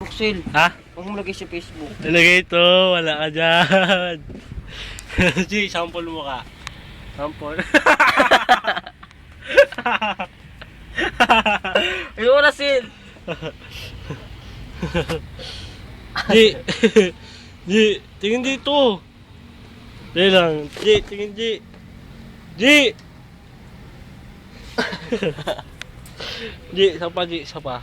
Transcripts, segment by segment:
Buxel. Ha? Huwag mo lagay sa Facebook. Ilagay ito, wala ka dyan. G, sample mo ka. Sample. Ayoko na, Sil. G, G, tingin dito. Dali lang, G, tingin G. G! G, isa pa G, isa pa.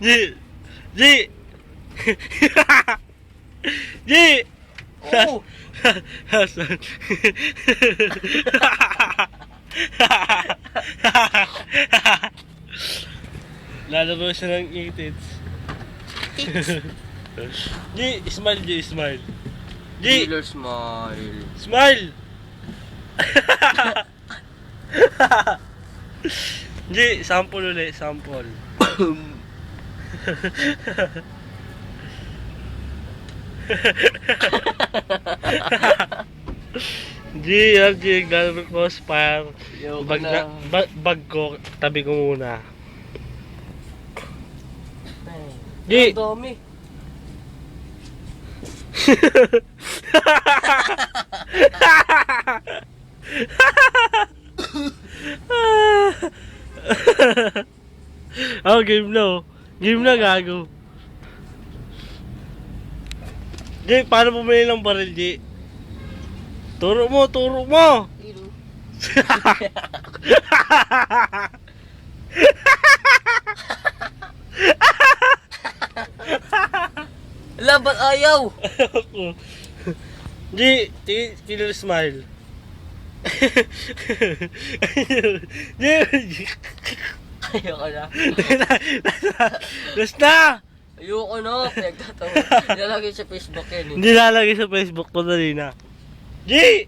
G! G! G! Oo. Hasan. Lalaro siya ng itits. G! Smile, G! Smile. G! Dealer smile. Smile! G! Sample ulit, sample. G! Yan, G! Galmer crossfire. Ayoko Bag, na. bag ko, tabi ko muna. G! Ang dami. Oh, game na oh. Game na, gago. G, paano bumili ng baril, G? Turo mo, turo mo! Ala, ba't ayaw? G, killer smile. G, Ayoko na. Last na! Ayoko na. Pinagtatawa. Nilalagay sa Facebook yan eh. Hindi lalagay sa Facebook ko, dali na. G!